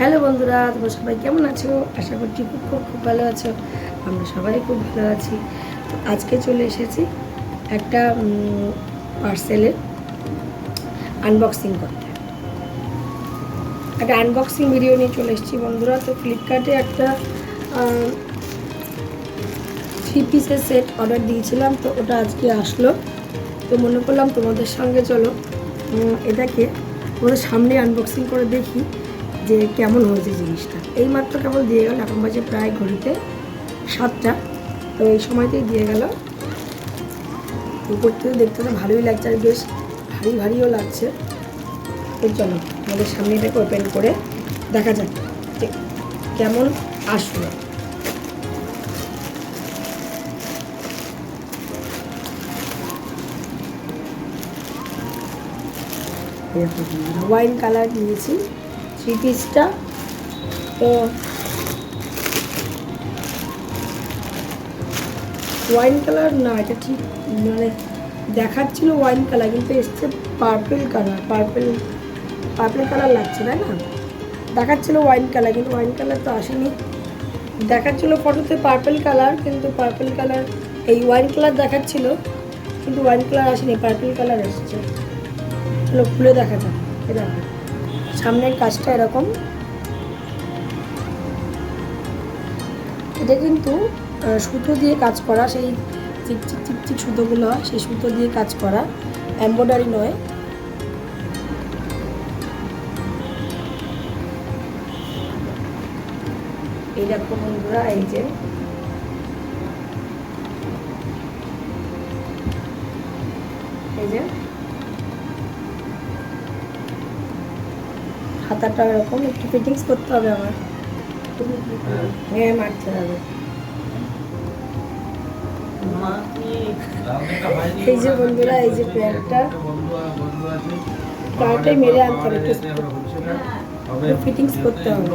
Hello বন্ধুরা, তোমরা সবাই কেমন আছো? আশা করছি খুব খুব খুব ভালো আছো। আমরা সবাই খুব ভালো আছি। তো আজকে চলে এসেছি একটা পার্সেলের আনবক্সিং করতে। একটা আনবক্সিং ভিডিও নিয়ে চলে এসেছি বন্ধুরা। তো ফ্লিপকার্টে একটা 3 পিসের সেট অর্ডার দিয়েছিলাম, তো ওটা আজকে আসলো। তো মনে করলাম তোমাদের সঙ্গে চলো এটাকে তোমাদের সামনে আনবক্সিং করে দেখি যে কেমন হয়েছে জিনিসটা। এইমাত্র কেবল দিয়ে গেল, এখন বাজে প্রায় ঘড়িতে 7টা। তো এই সময়তেই দিয়ে গেল। উপর থেকে দেখতে তো ভালোই লাগছে, আর বেশ ভারী ভারীও লাগছে। তো চলো আমাদের সামনে এটাকে ওপেন করে দেখা যাক যে কেমন আসলো। ওয়াইন কালার নিয়েছি 3 পিসটা। তো ওয়াইন কালার না, এটা ঠিক মানে দেখাচ্ছিল ওয়াইন কালার, কিন্তু এসছে পার্পেল কালার। পার্পেল কালার লাগছে, তাই না? দেখাচ্ছিল ওয়াইন কালার, কিন্তু ওয়াইন কালার তো আসেনি। দেখাচ্ছিল ফটোতে পার্পেল কালার, কিন্তু পার্পেল কালার এই ওয়াইন কালার দেখাচ্ছিল, কিন্তু ওয়াইন কালার আসেনি, পার্পেল কালার এসছে। চলো খুলে দেখা যাক। এরকম সামনের কাজটা এরকম। এটা কিন্তু সুতো দিয়ে কাজ করা, সেই চিকচিক চিকচিক সুতোগুলো হয়, সেই সুতো দিয়ে কাজ করা, এমব্রয়ডারি নয়। এই দেখো বন্ধুরা, এই যে হাতাটা এরকম একটু ফিটিংস করতে হবে আমার। হ্যাঁ, মারতে হবে। এই যে বন্ধুরা, এই যে প্যান্টটাই মেরে আনতে হবে, ফিটিংস করতে হবে।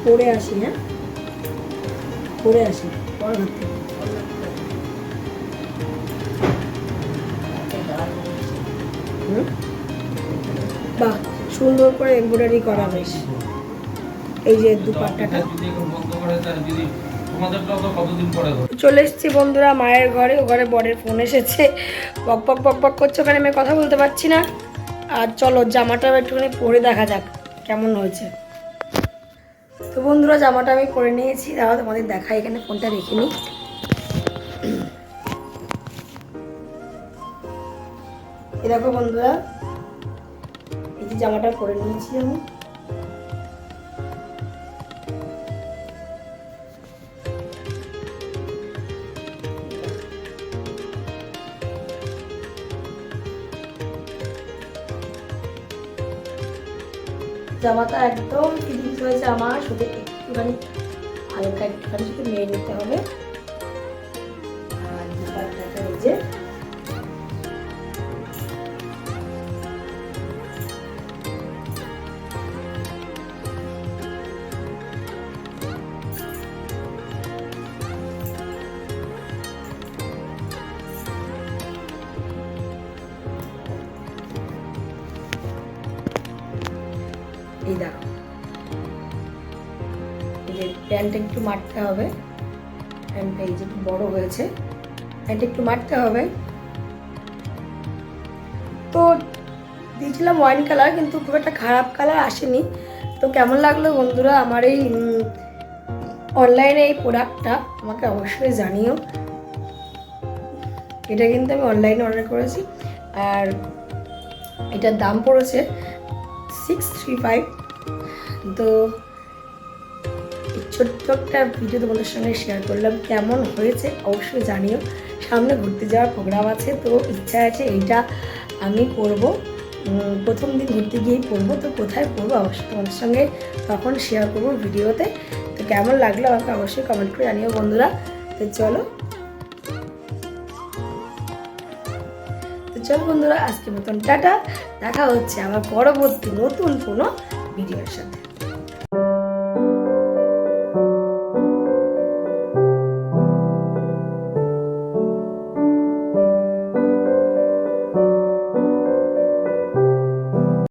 পরে আসি, হ্যাঁ পরে আসি পর হাত থেকে। বাহ, সুন্দর করে এমব্রয়ডারি করা বেশ। এই যে দুপাট্টাটা। চলে এসেছি বন্ধুরা মায়ের ঘরে। ও ঘরে বরের ফোন এসেছে, বক বক বক বক করছে, ওখানে আমি কথা বলতে পারছি না। আর চলো জামাটা একটুখানি পরে দেখা যাক কেমন হয়েছে। তো বন্ধুরা জামাটা আমি পরে নিয়েছি, দাঁড়াও তোমাদের দেখাই। এখানে ফোনটা রেখে নিই। এই দেখো বন্ধুরা, এই যে জামাটা পরে নিয়েছি আমি। জামাটা একদম ফিটিংস হয়েছে আমার, শুধু একটুখানি হালকা একটুখানি শুধু মেরে নিতে হবে। আর দুপাট্টাটা এই যে এই দেখো, এই যে প্যান্টটা একটু মারতে হবে। প্যান্টটা এই যে একটু বড় হয়েছে, প্যান্টটা একটু মারতে হবে। তো দিয়েছিলাম ওয়াইন কালার, কিন্তু খুব একটা খারাপ কালার আসেনি। তো কেমন লাগলো বন্ধুরা আমার এই অনলাইনে এই প্রোডাক্টটা, আমাকে অবশ্যই জানিও। এটা কিন্তু আমি অনলাইনে অর্ডার করেছি, আর এটার দাম পড়েছে 635। তো ছোট্ট একটা ভিডিও তোমাদের সঙ্গে শেয়ার করলাম। কেমন হয়েছে অবশ্যই জানিও। সামনে ঘুরতে যাওয়ার প্রোগ্রাম আছে, তো ইচ্ছা আছে এইটা আমি পরবো। প্রথম দিন ঘুরতে গিয়েই পরবো। তো কোথায় পরবো অবশ্যই তোমাদের সঙ্গে তখন শেয়ার করবো ভিডিওতে। তো কেমন লাগলো আমাকে অবশ্যই কমেন্ট করে জানিও বন্ধুরা। তো চলো বন্ধুরা, আজকের মতন টাটা। দেখা হচ্ছে আবার পরবর্তী নতুন কোনো ভিডিওর সাথে।